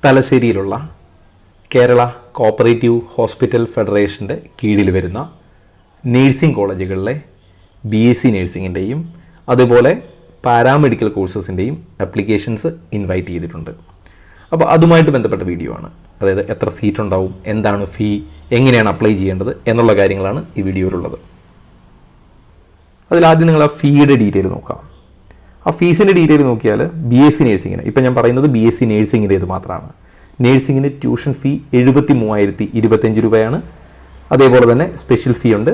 തലശ്ശേരിയിലുള്ള Kerala cooperative hospital ഫെഡറേഷൻ്റെ കീഴിൽ വരുന്ന nursing കോളേജുകളിലെ BSc നേഴ്സിങ്ങിൻ്റെയും അതുപോലെ പാരാമെഡിക്കൽ കോഴ്സസിൻ്റെയും ആപ്ലിക്കേഷൻസ് ഇൻവൈറ്റ് ചെയ്തിട്ടുണ്ട്. അപ്പോൾ അതുമായിട്ട് ബന്ധപ്പെട്ട വീഡിയോ ആണ്. അതായത് എത്ര സീറ്റ് ഉണ്ടാവും, എന്താണ് ഫീ, എങ്ങനെയാണ് അപ്ലൈ ചെയ്യേണ്ടത് എന്നുള്ള കാര്യങ്ങളാണ് ഈ വീഡിയോയിലുള്ളത്. അതിലാദ്യം നിങ്ങൾ ആ ഫീയുടെ ഡീറ്റെയിൽ നോക്കാം. ആ ഫീസിൻ്റെ ഡീറ്റെയിൽ നോക്കിയാൽ BSc നേഴ്സിങ്ങിന്, ഇപ്പം ഞാൻ പറയുന്നത് BSc നേഴ്സിങ്ങിൻ്റേത് മാത്രമാണ്. നേഴ്സിങ്ങിന് ട്യൂഷൻ ഫീ 73,025 രൂപയാണ്. അതേപോലെ തന്നെ സ്പെഷ്യൽ ഫീ ഉണ്ട്.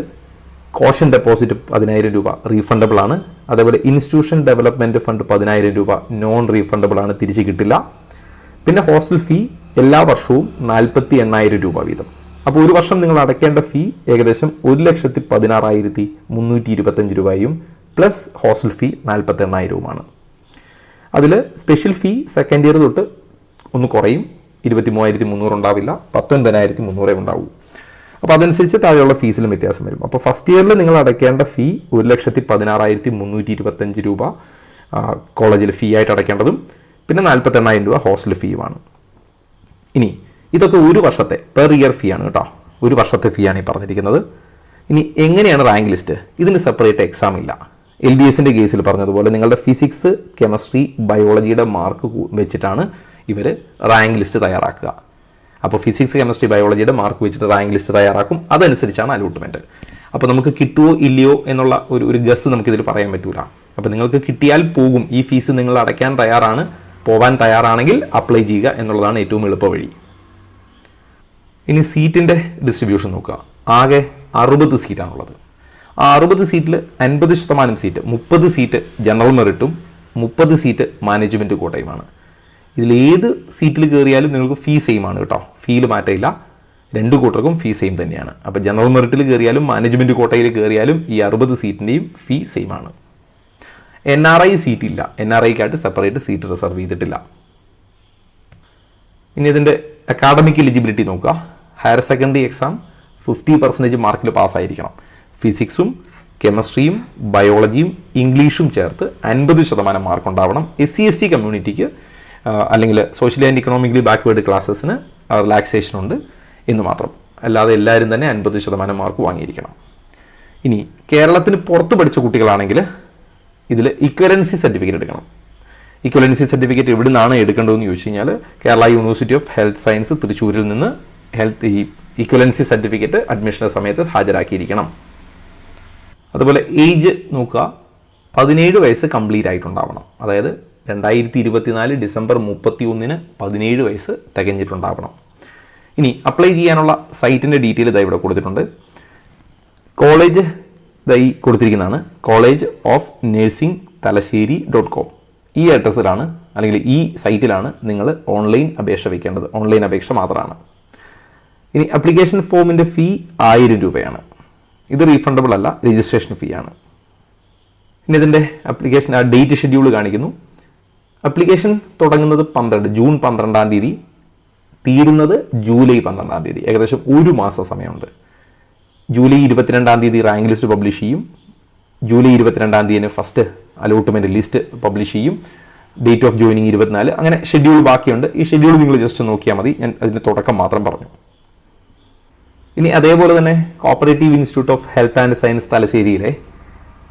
കോഷൻ ഡെപ്പോസിറ്റ് 10,000 രൂപ റീഫണ്ടബിൾ ആണ്. അതേപോലെ ഇൻസ്റ്റിറ്റ്യൂഷൻ ഡെവലപ്മെൻറ്റ് ഫണ്ട് 10,000 രൂപ നോൺ റീഫണ്ടബിൾ ആണ്, തിരിച്ച് കിട്ടില്ല. പിന്നെ ഹോസ്റ്റൽ ഫീ എല്ലാ വർഷവും 48,000 രൂപ വീതം. അപ്പോൾ ഒരു വർഷം നിങ്ങൾ അടയ്ക്കേണ്ട ഫീ ഏകദേശം 1,16,325 രൂപയും പ്ലസ് ഹോസ്റ്റൽ ഫീ 48,000 അതിൽ സ്പെഷ്യൽ ഫീ സെക്കൻഡ് ഇയർ തൊട്ട് ഒന്ന് കുറയും. 23,300 ഉണ്ടാവില്ല, 19,300 ഉണ്ടാവും. അപ്പോൾ അതനുസരിച്ച് താഴെയുള്ള ഫീസിലും വ്യത്യാസം വരും. അപ്പോൾ ഫസ്റ്റ് ഇയറിൽ നിങ്ങൾ അടയ്ക്കേണ്ട ഫീ 1,16,325 രൂപ കോളേജിൽ ഫീ ആയിട്ട് അടയ്ക്കേണ്ടതും പിന്നെ 48,000 രൂപ ഹോസ്റ്റൽ ഫീയുമാണ്. ഇനി ഇതൊക്കെ ഒരു വർഷത്തെ പെർ ഇയർ ഫീ ആണ് കേട്ടോ. ഒരു വർഷത്തെ ഫീ ആണ് ഈ പറഞ്ഞിരിക്കുന്നത്. ഇനി എങ്ങനെയാണ് റാങ്ക് ലിസ്റ്റ്? ഇതിന് സെപ്പറേറ്റ് എക്സാം ഇല്ല. LBSൻ്റെ കേസിൽ പറഞ്ഞതുപോലെ നിങ്ങളുടെ ഫിസിക്സ്, കെമിസ്ട്രി, ബയോളജിയുടെ മാർക്ക് വെച്ചിട്ടാണ് ഇവർ റാങ്ക് ലിസ്റ്റ് തയ്യാറാക്കുക. അപ്പോൾ ഫിസിക്സ്, കെമിസ്ട്രി, ബയോളജിയുടെ മാർക്ക് വെച്ചിട്ട് റാങ്ക് ലിസ്റ്റ് തയ്യാറാക്കും. അതനുസരിച്ചാണ് അലോട്ട്മെൻറ്റ്. അപ്പോൾ നമുക്ക് കിട്ടുമോ ഇല്ലയോ എന്നുള്ള ഒരു ഗസ് നമുക്കിതിൽ പറയാൻ പറ്റൂല. അപ്പോൾ നിങ്ങൾക്ക് കിട്ടിയാൽ പോകും. ഈ ഫീസ് നിങ്ങൾ അടയ്ക്കാൻ തയ്യാറാണ്, പോകാൻ തയ്യാറാണെങ്കിൽ അപ്ലൈ ചെയ്യുക എന്നുള്ളതാണ് ഏറ്റവും എളുപ്പ വഴി. ഇനി സീറ്റിൻ്റെ ഡിസ്ട്രിബ്യൂഷൻ നോക്കുക. ആകെ 60 സീറ്റാണുള്ളത്. ആ 60 സീറ്റിൽ 50% സീറ്റ്, 30 സീറ്റ് ജനറൽ മെറിറ്റും 30 സീറ്റ് മാനേജ്മെൻറ്റ് കോട്ടയുമാണ്. ഇതിലേത് സീറ്റിൽ കയറിയാലും നിങ്ങൾക്ക് ഫീ സെയിം ആണ് കേട്ടോ. ഫീയിൽ മാറ്റമില്ല. രണ്ട് കൂട്ടർക്കും ഫീ സെയിം തന്നെയാണ്. അപ്പോൾ ജനറൽ മെറിറ്റിൽ കയറിയാലും മാനേജ്മെൻറ്റ് കോട്ടയിൽ കയറിയാലും ഈ 60 സീറ്റിൻ്റെയും ഫീ സെയിം ആണ്. NRI സീറ്റ് ഇല്ല. NRIക്കായിട്ട് സെപ്പറേറ്റ് സീറ്റ് റിസർവ് ചെയ്തിട്ടില്ല. ഇനി ഇതിൻ്റെ അക്കാഡമിക് എലിജിബിലിറ്റി നോക്കുക. ഹയർ സെക്കൻഡറി എക്സാം 50% മാർക്കിൽ പാസ്സായിരിക്കണം. ഫിസിക്സും കെമിസ്ട്രിയും ബയോളജിയും ഇംഗ്ലീഷും ചേർത്ത് 50% മാർക്ക് ഉണ്ടാവണം. SC/ST കമ്മ്യൂണിറ്റിക്ക് അല്ലെങ്കിൽ സോഷ്യലി ആൻഡ് ഇക്കണോമിക്കലി ബാക്ക്വേർഡ് ക്ലാസ്സസിന് റിലാക്സേഷൻ ഉണ്ട് എന്ന് മാത്രം. അല്ലാതെ എല്ലാവരും തന്നെ 50% മാർക്ക് വാങ്ങിയിരിക്കണം. ഇനി കേരളത്തിന് പുറത്ത് പഠിച്ച കുട്ടികളാണെങ്കിൽ ഇതിൽ ഇക്വലൻസി സർട്ടിഫിക്കറ്റ് എടുക്കണം. ഇക്വലൻസി സർട്ടിഫിക്കറ്റ് എവിടെ നിന്നാണ് എടുക്കേണ്ടതെന്ന് ചോദിച്ചു കഴിഞ്ഞാൽ Kerala university of health science തൃശ്ശൂരിൽ നിന്ന് ഈ ഇക്വലൻസി സർട്ടിഫിക്കറ്റ് അഡ്മിഷൻ്റെ സമയത്ത് ഹാജരാക്കിയിരിക്കണം. അതുപോലെ ഏജ് നോക്കുക. 17 വയസ്സ് കംപ്ലീറ്റ് ആയിട്ടുണ്ടാവണം. അതായത് 2024 ഡിസംബർ 31 17 വയസ്സ് തികഞ്ഞിട്ടുണ്ടാവണം. ഇനി അപ്ലൈ ചെയ്യാനുള്ള സൈറ്റിൻ്റെ ഡീറ്റെയിൽ ഇതായി ഇവിടെ കൊടുത്തിട്ടുണ്ട്. കോളേജ് ഇതായി കൊടുത്തിരിക്കുന്നതാണ് കോളേജ് ഓഫ് നേഴ്സിംഗ് തലശ്ശേരി.com. ഈ അഡ്രസ്സിലാണ് അല്ലെങ്കിൽ ഈ സൈറ്റിലാണ് നിങ്ങൾ ഓൺലൈൻ അപേക്ഷ വയ്ക്കേണ്ടത്. ഓൺലൈൻ അപേക്ഷ മാത്രമാണ്. ഇനി അപ്ലിക്കേഷൻ ഫോമിൻ്റെ ഫീ 1000 രൂപയാണ്. ഇത് റീഫണ്ടബിൾ അല്ല, രജിസ്ട്രേഷൻ ഫീ ആണ്. ഇനി ഇതിൻ്റെ അപ്ലിക്കേഷൻ ഡേറ്റ് ഷെഡ്യൂൾ കാണിക്കുന്നു. അപ്ലിക്കേഷൻ തുടങ്ങുന്നത് ജൂൺ 12-ാം തീയതി, തീരുന്നത് ജൂലൈ 12-ാം തീയതി. ഏകദേശം ഒരു മാസം സമയമുണ്ട്. ജൂലൈ 22-ാം തീയതി റാങ്ക് ലിസ്റ്റ് പബ്ലിഷ് ചെയ്യും. ജൂലൈ 22-ാം തീയതി ഫസ്റ്റ് അലോട്ട്മെൻറ്റ് ലിസ്റ്റ് പബ്ലിഷ് ചെയ്യും. Date of joining 24. അങ്ങനെ ഷെഡ്യൂൾ ബാക്കിയുണ്ട്. ഈ ഷെഡ്യൂൾ നിങ്ങൾ ജസ്റ്റ് നോക്കിയാൽ മതി. ഞാൻ അതിൻ്റെ തുടക്കം മാത്രം പറഞ്ഞു. ഇനി അതേപോലെ തന്നെ cooperative institute of health and science തലശ്ശേരിയിലെ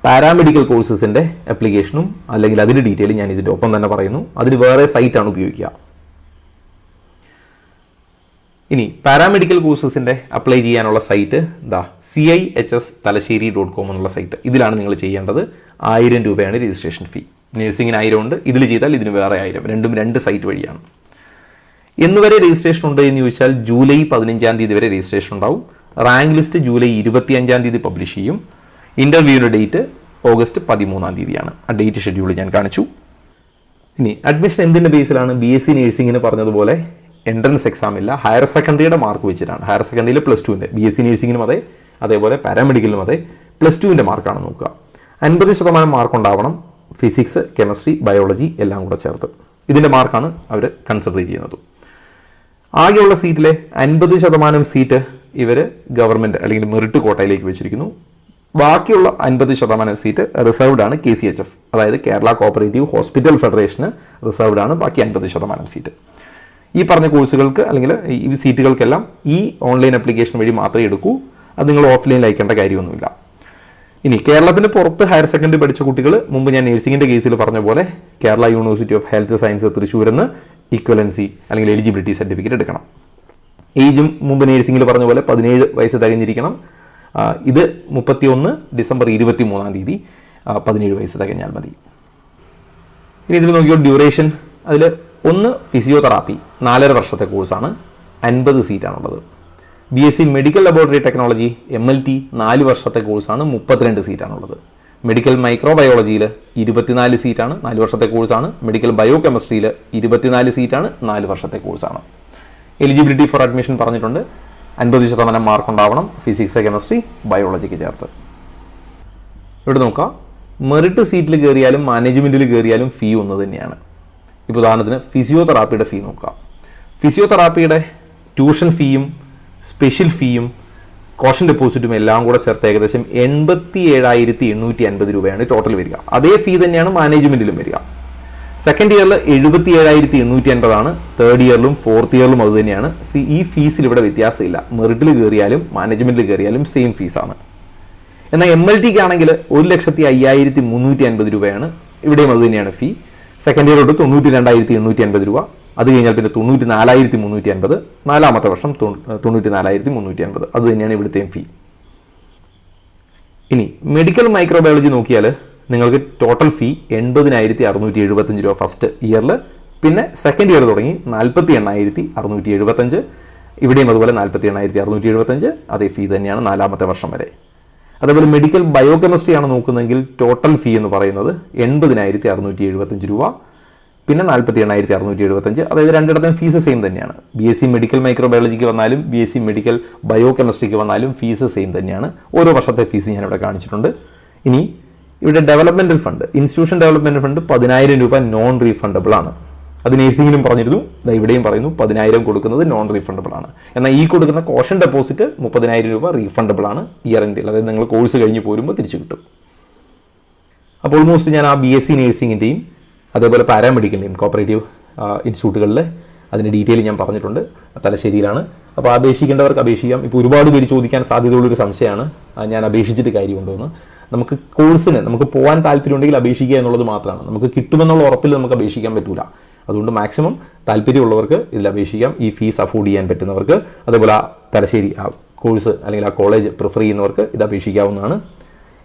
പാരാമെഡിക്കൽ കോഴ്സസിൻ്റെ ആപ്ലിക്കേഷനും അല്ലെങ്കിൽ അതിൻ്റെ ഡീറ്റെയിൽ ഞാൻ ഇതിൻ്റെ ഒപ്പം തന്നെ പറയുന്നു. അതിന് വേറെ സൈറ്റാണ് ഉപയോഗിക്കുക. ഇനി പാരാമെഡിക്കൽ കോഴ്സസിൻ്റെ അപ്ലൈ ചെയ്യാനുള്ള സൈറ്റ് CIHS-Talassery.com എന്നുള്ള സൈറ്റ്. ഇതിലാണ് നിങ്ങൾ ചെയ്യേണ്ടത്. 1000 രൂപയാണ് രജിസ്ട്രേഷൻ ഫീ. നഴ്സിംഗിന് 1000 ഉണ്ട്. ഇതിൽ ചെയ്താൽ ഇതിന് വേറെ 1000. രണ്ടും രണ്ട് സൈറ്റ് വഴിയാണ്. എന്നുവരെ രജിസ്ട്രേഷൻ ഉണ്ട് എന്ന് ചോദിച്ചാൽ ജൂലൈ 15-ാം തീയതി വരെ രജിസ്ട്രേഷൻ ഉണ്ടാവും. റാങ്ക് ലിസ്റ്റ് ജൂലൈ 25-ാം തീയതി പബ്ലിഷ് ചെയ്യും. ഇൻ്റർവ്യൂവിൻ്റെ ഡേറ്റ് ഓഗസ്റ്റ് 13-ാം തീയതിയാണ്. ആ ഡേറ്റ് ഷെഡ്യൂൾ ഞാൻ കാണിച്ചു. ഇനി അഡ്മിഷൻ എന്തിൻ്റെ ബേസിലാണ്? BSc നേഴ്സിംഗിന് പറഞ്ഞതുപോലെ എൻട്രൻസ് എക്സാം ഇല്ല. ഹയർ സെക്കൻഡറിയുടെ മാർക്ക് വെച്ചിട്ടാണ്. ഹയർ സെക്കൻഡറിയിൽ +2ൻ്റെ, BSc നേഴ്സിംഗിനും അതെ, അതേപോലെ പാരാമെഡിക്കലിനും അതെ, +2ൻ്റെ മാർക്കാണ് നോക്കുക. 50% മാർക്ക് ഉണ്ടാവണം. ഫിസിക്സ്, കെമിസ്ട്രി, ബയോളജി എല്ലാം കൂടെ ചേർത്ത്. ഇതിൻ്റെ മാർക്കാണ് അവർ കൺസിഡർ ചെയ്യുന്നത്. ആകെയുള്ള സീറ്റിലെ 50% സീറ്റ് ഇവർ ഗവൺമെൻറ് അല്ലെങ്കിൽ മെറിറ്റ് കോട്ടയിലേക്ക് വെച്ചിരിക്കുന്നു. ബാക്കിയുള്ള 50% സീറ്റ് റിസർവ്ഡ് ആണ് KCHF, അതായത് കേരള കോപ്പറേറ്റീവ് ഹോസ്പിറ്റൽ ഫെഡറേഷന് റിസർവ്ഡ് ആണ് ബാക്കി 50% സീറ്റ്. ഈ പറഞ്ഞ കോഴ്സുകൾക്ക് അല്ലെങ്കിൽ ഈ സീറ്റുകൾക്കെല്ലാം ഈ ഓൺലൈൻ ആപ്ലിക്കേഷൻ വഴി മാത്രമേ എടുക്കൂ. അത് നിങ്ങൾ ഓഫ്ലൈനിൽ അയക്കേണ്ട കാര്യമൊന്നുമില്ല. ഇനി കേരളത്തിന് പുറത്ത് ഹയർ സെക്കൻഡറി പഠിച്ച കുട്ടികൾ മുമ്പ് ഞാൻ നേഴ്സിംഗിൻ്റെ കേസിൽ പറഞ്ഞ പോലെ Kerala university of health science തൃശ്ശൂരിൽ ഇക്വലൻസി അല്ലെങ്കിൽ എലിജിബിലിറ്റി സർട്ടിഫിക്കറ്റ് എടുക്കണം. ഏജും മുമ്പ് നേഴ്സിംഗിൽ പറഞ്ഞ പോലെ 17 വയസ്സ് തികഞ്ഞിരിക്കണം. ഇത് 31 ഡിസംബർ 23 17 വയസ്സ് തികഞ്ഞാൽ മതി. ഇനി ഇതിൽ നോക്കിയോ ഡ്യൂറേഷൻ, അതിൽ ഒന്ന് ഫിസിയോതെറാപ്പി 4.5 വർഷത്തെ കോഴ്സാണ്, 50 സീറ്റാണുള്ളത്. BSc medical laboratory technology MLT 4 വർഷത്തെ കോഴ്സാണ്, 32 സീറ്റാണുള്ളത്. മെഡിക്കൽ മൈക്രോബയോളജിയിൽ 24 സീറ്റാണ്, 4 വർഷത്തെ കോഴ്സാണ്. മെഡിക്കൽ ബയോ കെമിസ്ട്രിയിൽ 24 സീറ്റാണ്, 4 വർഷത്തെ കോഴ്സാണ്. എലിജിബിലിറ്റി ഫോർ അഡ്മിഷൻ പറഞ്ഞിട്ടുണ്ട്, 50% മാർക്ക് ഉണ്ടാവണം ഫിസിക്സ്, കെമിസ്ട്രി, ബയോളജിക്ക് ചേർത്ത്. ഇവിടെ നോക്കാം, മെറിറ്റ് സീറ്റിൽ കയറിയാലും മാനേജ്മെൻറ്റിൽ കയറിയാലും ഫീ ഒന്ന് തന്നെയാണ്. ഇപ്പോൾ ഉദാഹരണത്തിന് ഫിസിയോതെറാപ്പിയുടെ ഫീ നോക്കാം. ഫിസിയോതെറാപ്പിയുടെ ട്യൂഷൻ ഫീയും സ്പെഷ്യൽ ഫീയും കോഷൻ ഡെപ്പോസിറ്റും എല്ലാം കൂടെ ചേർത്ത് ഏകദേശം 87,850 രൂപയാണ് ടോട്ടൽ വരിക. അതേ ഫീ തന്നെയാണ് മാനേജ്മെൻറ്റിലും വരിക. സെക്കൻഡ് ഇയറിൽ 77,850 ആണ്, തേർഡ് ഇയറിലും ഫോർത്ത് ഇയറിലും അത് തന്നെയാണ്. ഈ ഫീസിൽ ഇവിടെ വ്യത്യാസമില്ല. മെറിറ്റിൽ കയറിയാലും മാനേജ്മെൻറ്റിൽ കയറിയാലും സെയിം ഫീസാണ്. എന്നാൽ MLTക്ക് ആണെങ്കിൽ 1,05,350 രൂപയാണ്, ഇവിടെയും അത് തന്നെയാണ് ഫീ. സെക്കൻഡ് ഇയർ തൊട്ട് 92,850 രൂപ, അത് കഴിഞ്ഞാൽ പിന്നെ 94,350, 4ാമത്തെ വർഷം 94,350, അത് തന്നെയാണ് ഇവിടുത്തെയും ഫീ. ഇനി മെഡിക്കൽ മൈക്രോബയോളജി നോക്കിയാൽ നിങ്ങൾക്ക് ടോട്ടൽ ഫീ 80,675 രൂപ ഫസ്റ്റ് ഇയറിൽ, പിന്നെ സെക്കൻഡ് ഇയർ തുടങ്ങി 48,675, ഇവിടെയും അതുപോലെ 48,675 അതേ ഫീ തന്നെയാണ് 4ാമത്തെ വർഷം വരെ. അതേപോലെ മെഡിക്കൽ ബയോ കെമിസ്ട്രി ആണ് നോക്കുന്നതെങ്കിൽ ടോട്ടൽ ഫീ എന്ന് പറയുന്നത് 80,675 രൂപ, പിന്നെ 48,675, അതായത് രണ്ടിടത്തും ഫീസ് സെയിം തന്നെയാണ്. BSc മെഡിക്കൽ മൈക്രോബയോളജിക്ക് വന്നാലും BSc മെഡിക്കൽ ബയോ കെമിസ്ട്രിക്ക് വന്നാലും ഫീസ് സെയിം തന്നെയാണ്. ഓരോ വർഷത്തെ ഫീസ് ഞാനിവിടെ കാണിച്ചിട്ടുണ്ട്. ഇനി ഇവിടെ developmental fund, institution development fund 10,000 രൂപ നോൺ റീഫണ്ടബിൾ ആണ്. അത് നേഴ്സിംഗിലും പറഞ്ഞിരുന്നു, ഇവിടെയും പറയുന്നു 10,000 കൊടുക്കുന്നത് നോൺ റീഫണ്ടബിൾ ആണ്. എന്നാൽ ഈ കൊടുക്കുന്ന കോഷൻ ഡെപ്പോസിറ്റ് 30,000 രൂപ റീഫണ്ടബിൾ ആണ് ഇയർ എൻഡിൽ, അതായത് നിങ്ങൾ കോഴ്സ് കഴിഞ്ഞ് പോരുമ്പോൾ തിരിച്ചു കിട്ടും. അപ്പോൾ ഓൾമോസ്റ്റ് ഞാൻ ആ BSc നേഴ്സിംഗിൻ്റെയും അതേപോലെ പാരാമെഡിക്കലിൻ്റെയും കോപ്പറേറ്റീവ് ഇൻസ്റ്റിറ്റ്യൂട്ടുകളിൽ അതിൻ്റെ ഡീറ്റെയിൽ ഞാൻ പറഞ്ഞിട്ടുണ്ട്. തലശ്ശേരിയിലാണ്. അപ്പോൾ അപേക്ഷിക്കേണ്ടവർക്ക് അപേക്ഷിക്കാം. ഇപ്പോൾ ഒരുപാട് പേര് ചോദിക്കാൻ സാധ്യതയുള്ളൊരു സംശയമാണ്, ഞാൻ അപേക്ഷിച്ചിട്ട് കാര്യമുണ്ടോ എന്ന്. നമുക്ക് കോഴ്സിന് നമുക്ക് പോകാൻ താല്പര്യമുണ്ടെങ്കിൽ അപേക്ഷിക്കുക എന്നുള്ളത് മാത്രമാണ്. നമുക്ക് കിട്ടുമെന്നുള്ള ഉറപ്പിൽ നമുക്ക് അപേക്ഷിക്കാൻ പറ്റില്ല. അതുകൊണ്ട് മാക്സിമം താല്പര്യമുള്ളവർക്ക് ഇതിൽ അപേക്ഷിക്കാം. ഈ ഫീസ് അഫോർഡ് ചെയ്യാൻ പറ്റുന്നവർക്ക്, അതേപോലെ ആ തലശ്ശേരി ആ കോഴ്സ് അല്ലെങ്കിൽ ആ കോളേജ് പ്രിഫർ ചെയ്യുന്നവർക്ക് ഇത് അപേക്ഷിക്കാവുന്നതാണ്.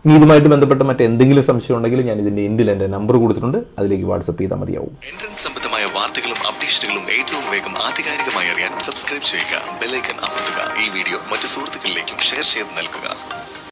ഇനി ഇതുമായിട്ട് ബന്ധപ്പെട്ട് മറ്റെന്തെങ്കിലും സംശയം ഉണ്ടെങ്കിൽ ഞാൻ ഇതിൻ്റെ എൻഡിൽ എൻ്റെ നമ്പർ കൊടുത്തിട്ടുണ്ട്, അതിലേക്ക് വാട്സപ്പ് ചെയ്താൽ മതിയാവും. എൻട്രൻസ് സംബന്ധമായ വാർത്തകളും അപ്ഡേഷനുകളും ഏറ്റവും വേഗം ആധികാരികമായി അറിയാൻ സബ്സ്ക്രൈബ് ചെയ്യുക, ബെൽ ഐക്കൺ അമർത്തുക. ഈ വീഡിയോ മറ്റു സുഹൃത്തുക്കളിലേക്കും ഷെയർ ചെയ്ത് നൽകുക.